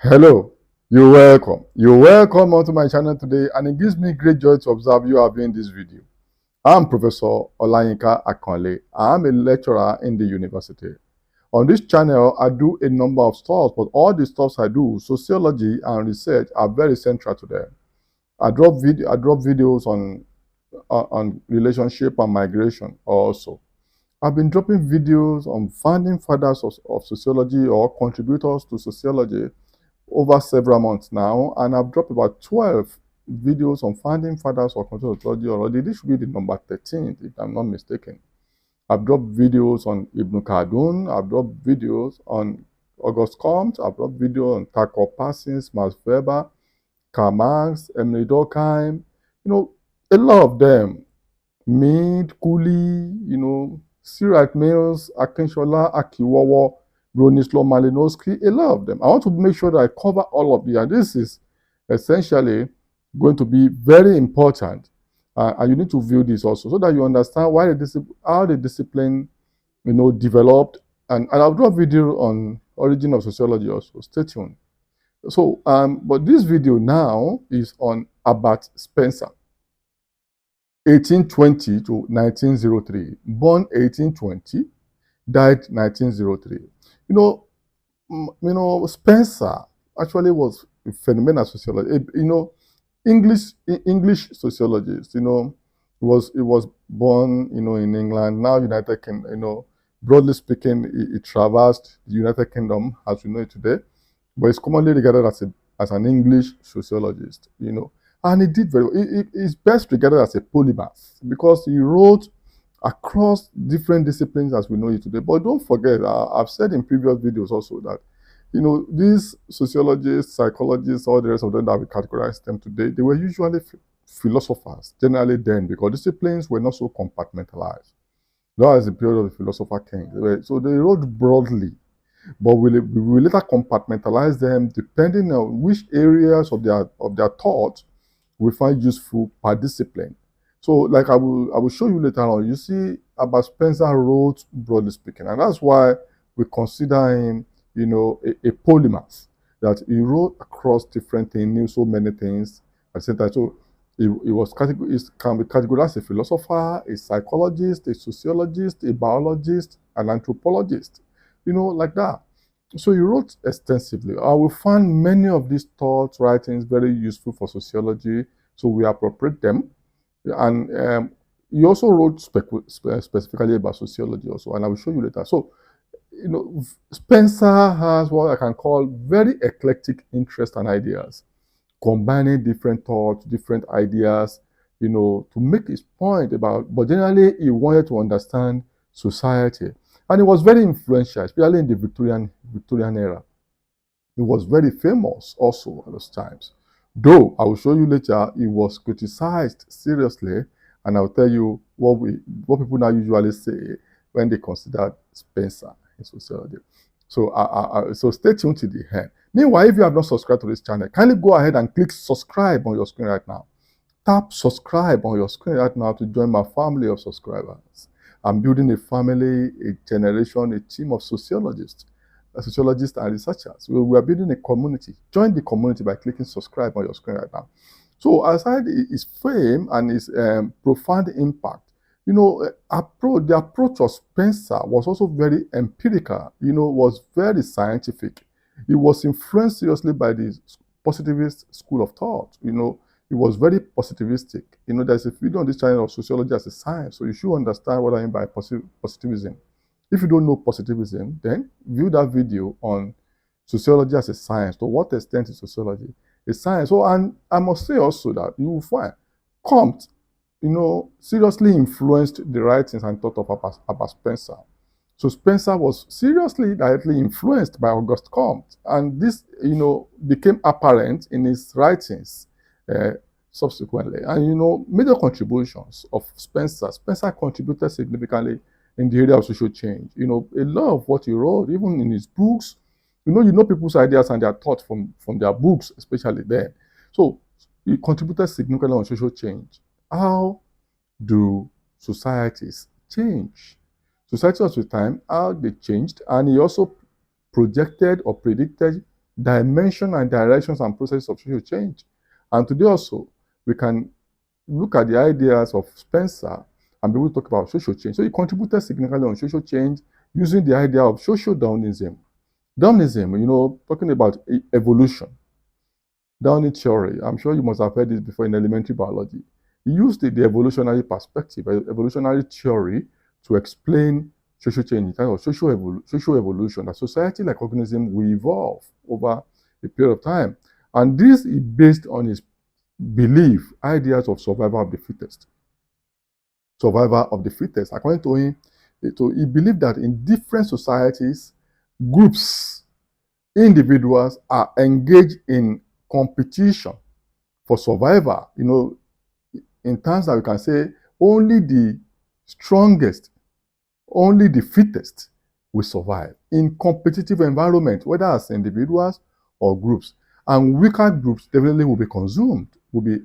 Hello, you're welcome. You're welcome onto my channel today, and it gives me great joy to observe you are viewing this video. I'm Professor Olayinka Akanle. I'm a lecturer in the university. On this channel, I do a number of stuff, but all the stuffs I do, sociology and research, are very central to them. I drop videos on relationship and migration also. I've been dropping videos on founding fathers of sociology or contributors to sociology over several months now, and I've dropped about 12 videos on founding fathers of sociology already. This should be the number 13, if I'm not mistaken. I've dropped videos on Ibn Khaldun, I've dropped videos on Auguste Comte, I've dropped videos on Taco Parsons, Max Weber, Karl Marx, Emily Durkheim, a lot of them. Mead, Cooley, Cyril Mills, Akinshola, Akiwawa, Bronislaw Malinowski, a lot of them. I want to make sure that I cover all of them. And this is essentially going to be very important. And you need to view this also so that you understand how the discipline, developed. And I'll do a video on origin of sociology also. Stay tuned. So, but this video now is on Herbert Spencer. 1820 to 1903. Born 1820, died 1903. Spencer actually was a phenomenal sociologist. English sociologist. He was born, in England, now United Kingdom. Broadly speaking, he traversed the United Kingdom as we know it today, but he's commonly regarded as an English sociologist. And he did very well. He's best regarded as a polymath because he wrote across different disciplines as we know it today. But don't forget, I've said in previous videos also that, these sociologists, psychologists, all the rest of them that we categorize them today, they were usually philosophers, generally then, because disciplines were not so compartmentalized. That was the period of the philosopher king. So they wrote broadly, but we later compartmentalize them depending on which areas of their thought we find useful per discipline. So, like I will show you later on, you see about Spencer wrote broadly speaking, and that's why we consider him, a polymath, that he wrote across different things, knew so many things at the same time. So he can be categorized as a philosopher, a psychologist, a sociologist, a biologist, an anthropologist, like that. So he wrote extensively. I will find many of these thoughts, writings very useful for sociology, so we appropriate them. And he also wrote specifically about sociology also, and I will show you later. So, Spencer has what I can call very eclectic interests and ideas, combining different thoughts, different ideas, to make his point about, but generally he wanted to understand society. And he was very influential, especially in the Victorian era. He was very famous also at those times. Though I will show you later, he was criticized seriously, and I'll tell you what people now usually say when they consider Spencer in sociology. So stay tuned to the end. Meanwhile, if you have not subscribed to this channel, kindly go ahead and click subscribe on your screen right now. Tap subscribe on your screen right now to join my family of subscribers. I'm building a family, a generation, a team of sociologists and researchers. We are building a community. Join the community by clicking subscribe on your screen right now. So aside his fame and his profound impact, the approach of Spencer was also very empirical, was very scientific. He was influenced seriously by the positivist school of thought, It was very positivistic. There's a video on this channel of sociology as a science, so you should understand what I mean by positivism. If you don't know positivism, then view that video on sociology as a science. To what extent is sociology a science? So, and I must say also that you will find Comte, seriously influenced the writings and thought of about Spencer. So Spencer was seriously, directly influenced by Auguste Comte, and this, became apparent in his writings subsequently. And major contributions of Spencer. Spencer contributed significantly in the area of social change. A lot of what he wrote, even in his books, people's ideas and their thoughts from their books, especially then. So he contributed significantly on social change. How do societies change? Societies with time, how they changed, and he also projected or predicted dimension and directions and processes of social change. And today also, we can look at the ideas of Spencer and be able to talk about social change. So he contributed significantly on social change using the idea of social Darwinism. Darwinism, talking about evolution. Darwin theory, I'm sure you must have heard this before in elementary biology. He used the evolutionary perspective, evolutionary theory, to explain social change in terms of social evolution, that society like organism will evolve over a period of time. And this is based on his belief, ideas of survival of the fittest. Survival of the fittest. According to him, he believed that in different societies, groups, individuals are engaged in competition for survival. In terms that we can say only the strongest, only the fittest will survive in competitive environment, whether as individuals or groups. And weaker groups definitely will be consumed, will be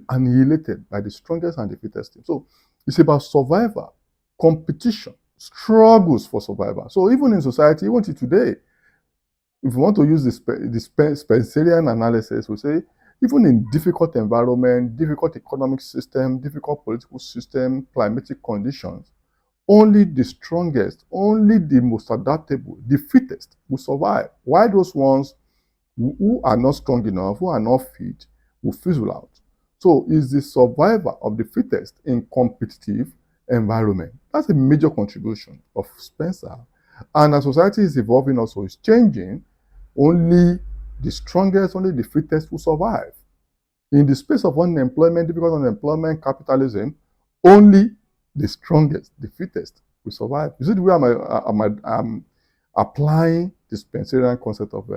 annihilated by the strongest and the fittest. So it's about survival, competition, struggles for survival. So even in society, even today, if we want to use the Spencerian analysis, we say even in difficult environment, difficult economic system, difficult political system, climatic conditions, only the strongest, only the most adaptable, the fittest will survive. While those ones who are not strong enough, who are not fit, will fizzle out. So it's the survival of the fittest in competitive environment. That's a major contribution of Spencer. And as society is evolving also, it's changing, only the strongest, only the fittest will survive. In the space of unemployment, difficult unemployment, capitalism, only the strongest, the fittest will survive. You see the way I'm applying the Spencerian concept of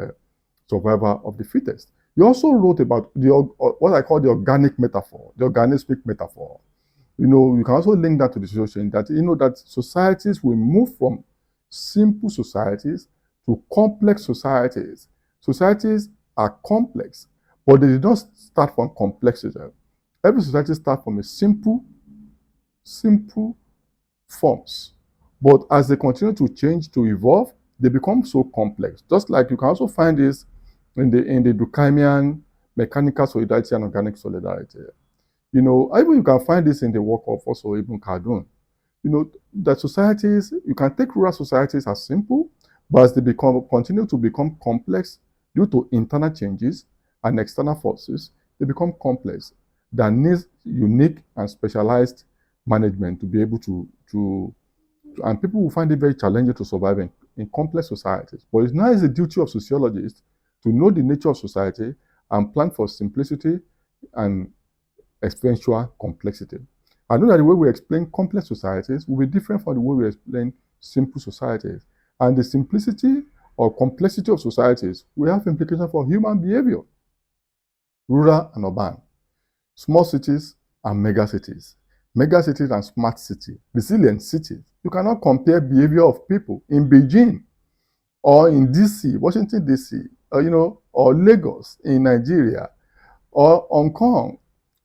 survival of the fittest. He also wrote about what I call the organic metaphor, the organismic metaphor. You can also link that to the social change, that that societies will move from simple societies to complex societies. Societies are complex, but they did not start from complexity. Every society starts from a simple forms. But as they continue to change, to evolve, they become so complex. Just like you can also find this in the Durkheimian mechanical solidarity and organic solidarity. Even you can find this in the work of also Ibn Khaldun. That societies, you can take rural societies as simple, but as they continue to become complex due to internal changes and external forces, they become complex that needs unique and specialized management to be able to and people will find it very challenging to survive in complex societies. But it's now the duty of sociologists to know the nature of society and plan for simplicity and eventual complexity. I know that the way we explain complex societies will be different from the way we explain simple societies. And the simplicity or complexity of societies will have implications for human behavior. Rural and urban, small cities and megacities, megacities and smart cities, resilient cities. You cannot compare behavior of people in Beijing or in DC, Washington DC, or Lagos in Nigeria, or Hong Kong,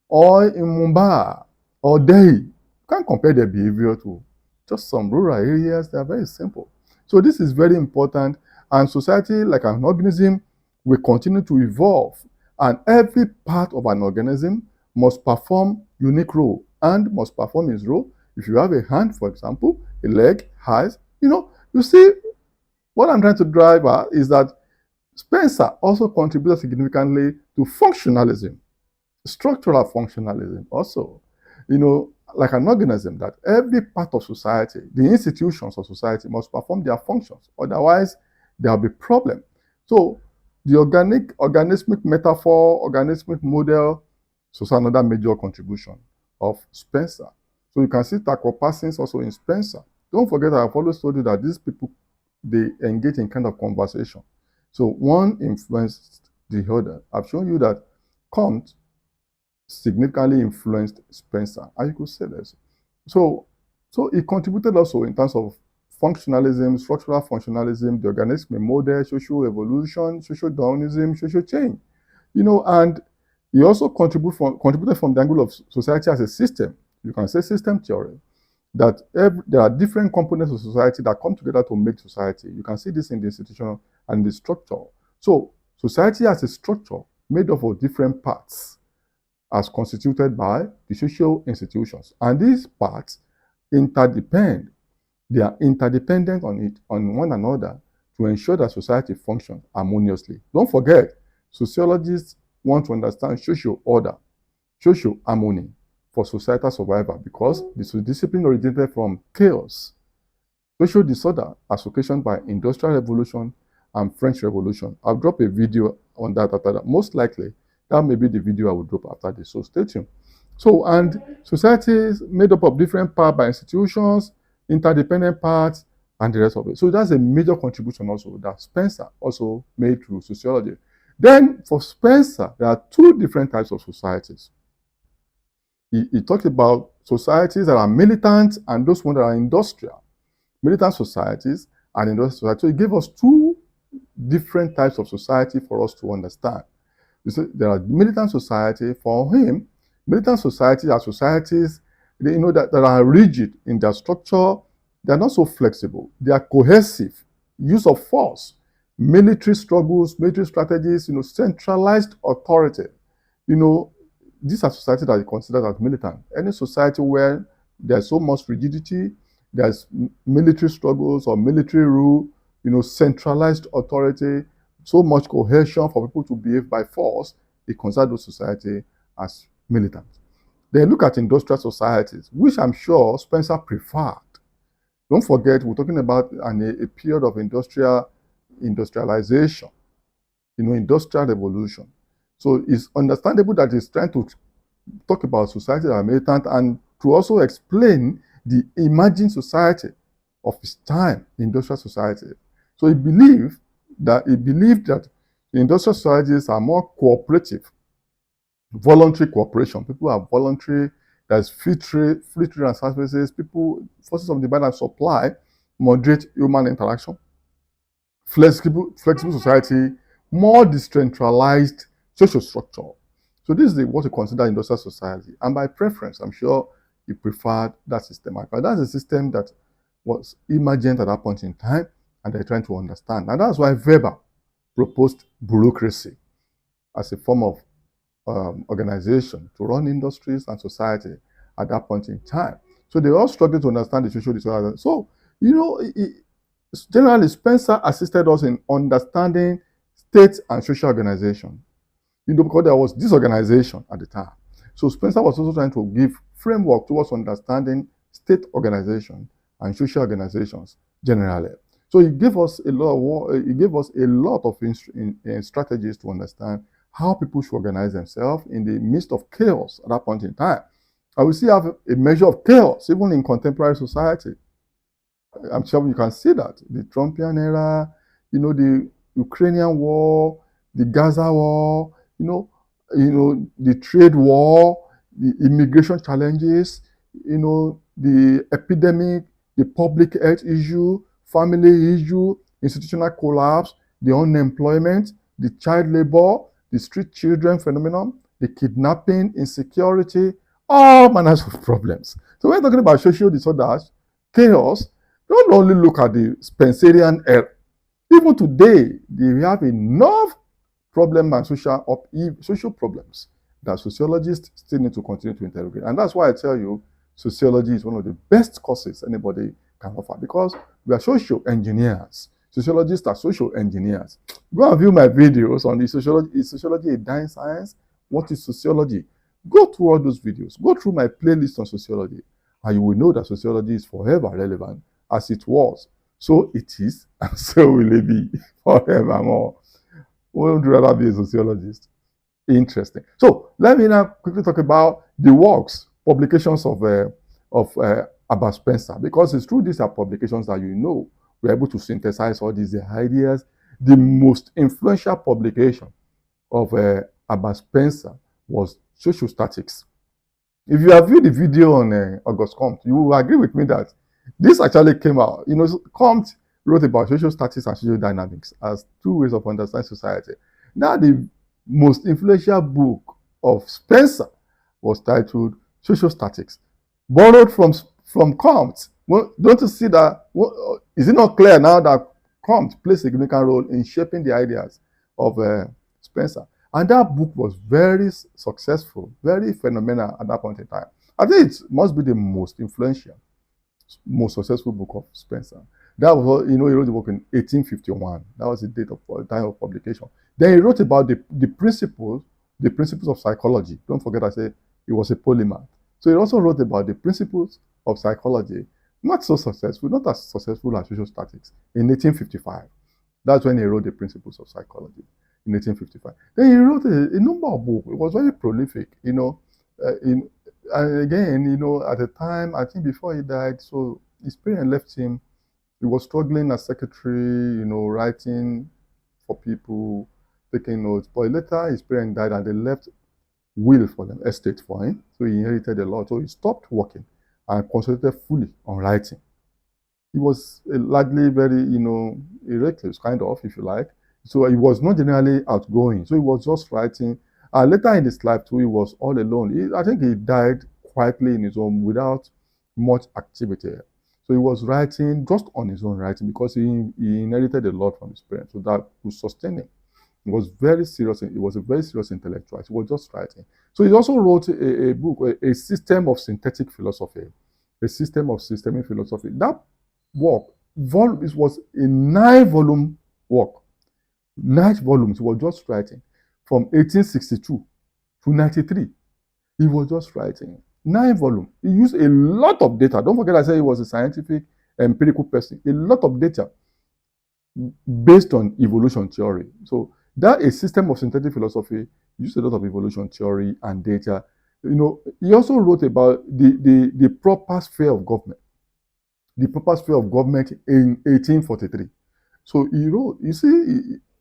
or in Mumbai, or Delhi. You can't compare their behavior to just some rural areas. They are very simple. So this is very important. And society, like an organism, will continue to evolve. And every part of an organism must perform unique role and must perform its role. If you have a hand, for example, a leg, eyes, you see, what I'm trying to drive at is that Spencer also contributed significantly to functionalism, structural functionalism also. Like an organism, that every part of society, the institutions of society must perform their functions. Otherwise, there will be problem. So the organismic metaphor, organismic model, so it's another major contribution of Spencer. So you can see Taco Parsons also in Spencer. Don't forget that I've always told you that these people, they engage in kind of conversation. So one influenced the other. I've shown you that Comte significantly influenced Spencer, and you could say this. So it contributed also in terms of functionalism, structural functionalism, the organismic model, social evolution, social Darwinism, social change. And he also contributed from the angle of society as a system. You can say system theory, that there are different components of society that come together to make society. You can see this in the institutional and the structure. So society has a structure made up of different parts as constituted by the social institutions. And these parts interdepend. They are interdependent on one another to ensure that society functions harmoniously. Don't forget, sociologists want to understand social order, social harmony for societal survival because this discipline originated from chaos. Social disorder as occasioned by Industrial Revolution and French Revolution. I'll drop a video on that after that. Most likely, that may be the video I will drop after this. So stay tuned. So, and societies made up of different parts by institutions, interdependent parts, and the rest of it. So that's a major contribution also that Spencer also made through sociology. Then for Spencer, there are two different types of societies. He talked about societies that are militant and those ones that are industrial. Militant societies and industrial societies. So he gave us two different types of society for us to understand. There are militant society. For him, militant societies are societies that are rigid in their structure. They are not so flexible. They are cohesive. Use of force, military struggles, military strategies, centralized authority. These are societies that are considered as militant. Any society where there's so much rigidity, there's military struggles or military rule, centralized authority, so much cohesion for people to behave by force, they consider those society as militant. Then look at industrial societies, which I'm sure Spencer preferred. Don't forget, we're talking about a period of industrialization, industrial revolution. So it's understandable that he's trying to talk about societies that are militant and to also explain the emerging society of his time, the industrial society. So he believed that the industrial societies are more cooperative, voluntary cooperation. People are voluntary. There's free trade and services. Forces of demand and supply, moderate human interaction, flexible society, more decentralized social structure. So this is what we consider industrial society. And by preference, I'm sure he preferred that system. Because that's a system that was emergent at that point in time, and they're trying to understand. And that's why Weber proposed bureaucracy as a form of organization to run industries and society at that point in time. So they all struggled to understand the social disorder. So, generally, Spencer assisted us in understanding state and social organization. Because there was disorganization at the time. So Spencer was also trying to give framework towards understanding state organization and social organizations generally. So he gave us a lot of strategies to understand how people should organize themselves in the midst of chaos at that point in time. And we still have a measure of chaos even in contemporary society. I'm sure you can see that. The Trumpian era, the Ukrainian war, the Gaza war, the trade war, the immigration challenges, the epidemic, the public health issue, family issue, institutional collapse, the unemployment, the child labor, the street children phenomenon, the kidnapping, insecurity, all manners of problems. So when we're talking about social disorders, chaos, don't only look at the Spencerian era. Even today, they have enough problem and social problems that sociologists still need to continue to interrogate. And that's why I tell you, sociology is one of the best courses anybody can offer because we are social engineers. Sociologists are social engineers. Go and view my videos on the sociology. Is sociology a dying science? What is sociology? Go through all those videos. Go through my playlist on sociology. And you will know that sociology is forever relevant as it was. So it is, and so will it be forevermore. Who would rather be a sociologist? Interesting. So let me now quickly talk about the works, publications of Herbert Spencer, because it's through these publications that we're able to synthesize all these ideas. The most influential publication of Herbert Spencer was Social Statics. If you have viewed the video on August Comte, you will agree with me that this actually came out. Comte wrote about social statics and social dynamics as two ways of understanding society. Now, the most influential book of Spencer was titled Social Statics, borrowed from Comte. Well, don't you see that? Is it not clear now that Comte plays a significant role in shaping the ideas of Spencer. And that book was very successful, very phenomenal at that point in time. I think it must be the most influential, most successful book of Spencer. That was, he wrote the book in 1851. That was the date of time of publication. Then he wrote about the principles of psychology. Don't forget, I said he was a polymath. So he also wrote about the principles of psychology. Not so successful, not as successful as social statics, in 1855. That's when he wrote the principles of psychology, in 1855. Then he wrote a number of books. It was very prolific, and again, at the time, I think before he died, so his parents left him. He was struggling as secretary, writing for people, taking notes. But later, his parents died and they left will for them, estate for him. So he inherited a lot. So he stopped working and concentrated fully on writing. He was largely very, reckless, kind of, if you like. So he was not generally outgoing. So he was just writing. Later in his life, too, he was all alone. I think he died quietly in his home without much activity. So he was writing just on his own writing because he inherited a lot from his parents. So that would sustain him. He was very serious. He was a very serious intellectual. He was just writing. So he also wrote a book, a system of synthetic philosophy, a system of systemic philosophy. That work, it was a 9-volume work. 9 volumes. He was just writing from 1862 to 93. He was just writing 9 volumes. He used a lot of data. Don't forget, I said he was a scientific, empirical person. A lot of data based on evolution theory. So that a system of synthetic philosophy used a lot of evolution theory and data. He also wrote about the proper sphere of government. The proper sphere of government in 1843. So he wrote,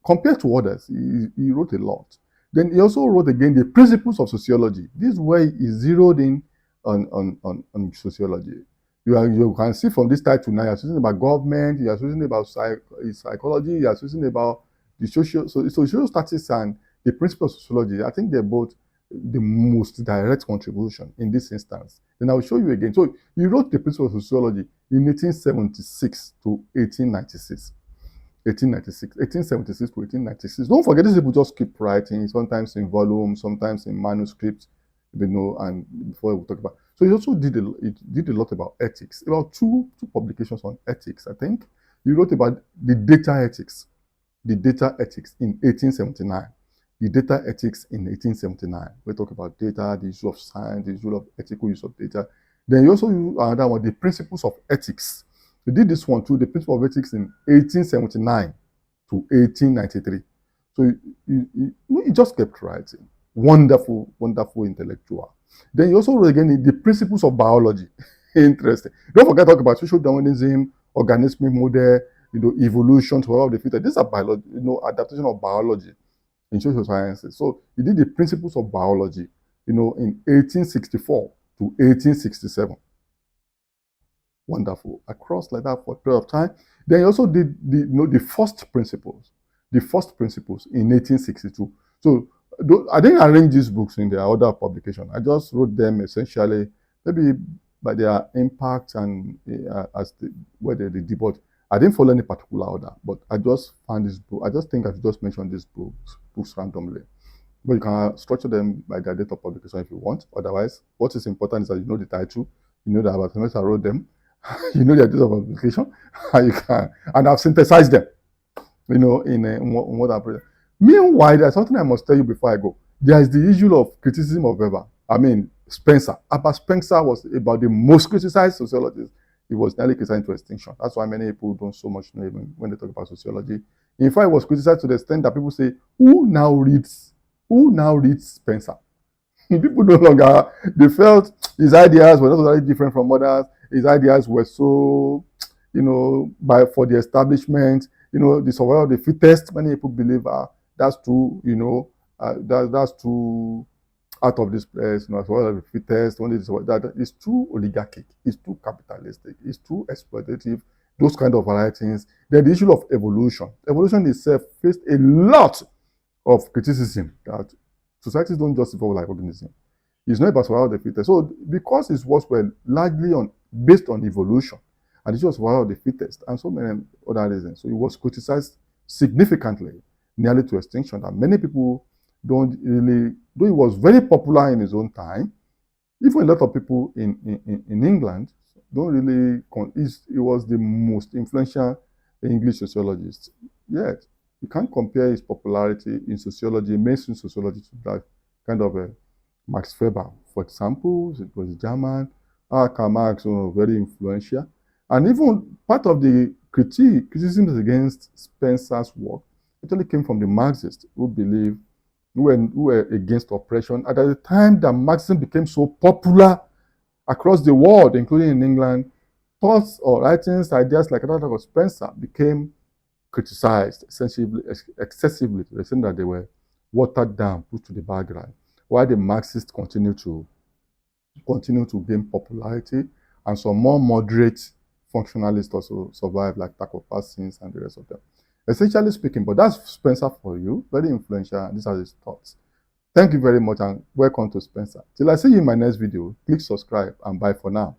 compared to others, he wrote a lot. Then he also wrote again the principles of sociology. This way he zeroed in on sociology. You can see from this title now, you're speaking about government, you're speaking about psychology, you're speaking about the social statistics and the principles of sociology. I think they're both the most direct contribution in this instance. Then I will show you again. So he wrote the principles of sociology in 1876 to 1896. 1876 to 1896. Don't forget, these people just keep writing, sometimes in volumes, sometimes in manuscripts, and before we talk about. So he also did a lot about ethics, about two publications on ethics, I think. He wrote about the data ethics in 1879. The data ethics in 1879. We talk about data, the issue of science, the issue of ethical use of data. Then he also used another one, the principles of ethics. He did this one too, the principle of ethics in 1879 to 1893. So he just kept writing. Wonderful, wonderful intellectual. Then he also wrote again the principles of biology. Interesting. Don't forget to talk about social Darwinism, organismic model, evolution, survival of the fittest. These are biology, adaptation of biology in social sciences. So he did the principles of biology, in 1864 to 1867. Wonderful. Across like that for a period of time. Then he also did the first principles in 1862. So I didn't arrange these books in their order of publication. I just wrote them essentially, maybe by their impact and where they did. But I didn't follow any particular order. But I just found this book. I just think I should just mention these books randomly. But you can structure them by their date of publication if you want. Otherwise, what is important is that you know the title, you know that about I wrote them, you know their date of publication, and I've synthesized them, in what I put. Meanwhile, there's something I must tell you before I go. There is the issue of criticism of Weber. Spencer. Herbert Spencer was about the most criticized sociologist. He was nearly criticized to extinction. That's why many people don't so much know him when they talk about sociology. In fact, he was criticized to the extent that people say, who now reads Spencer? People no longer, they felt his ideas were not totally different from others. His ideas were so, for the establishment, the survival of the fittest. Many people believe that's too, that's too out of this place. Survival of the fittest. That is too oligarchic. It's too capitalistic. It's too exploitative. Those kind of varieties. Then the issue of evolution. Evolution itself faced a lot of criticism that societies don't just evolve like organisms. It's not about survival of the fittest. So because his works were largely based on evolution, and it was survival of the fittest, and so many other reasons. So he was criticized significantly. nearly to extinction, that many people don't really, though he was very popular in his own time, even a lot of people in England don't really, he was the most influential English sociologist. Yet, you can't compare his popularity in sociology, mainstream sociology, to that kind of a Max Weber, for example. It was German. Karl Marx, very influential. And even part of the criticisms against Spencer's work actually came from the Marxists who believe who were against oppression. At the time that Marxism became so popular across the world, including in England, thoughts or writings, ideas like that of Spencer became criticized excessively to the extent that they were watered down, put to the background, while the Marxists continue to gain popularity, and some more moderate functionalists also survive, like Taco Parsons and the rest of them. Essentially speaking, but that's Spencer for you, very influential, and these are his thoughts. Thank you very much, and welcome to Spencer. Till I see you in my next video, click subscribe, and bye for now.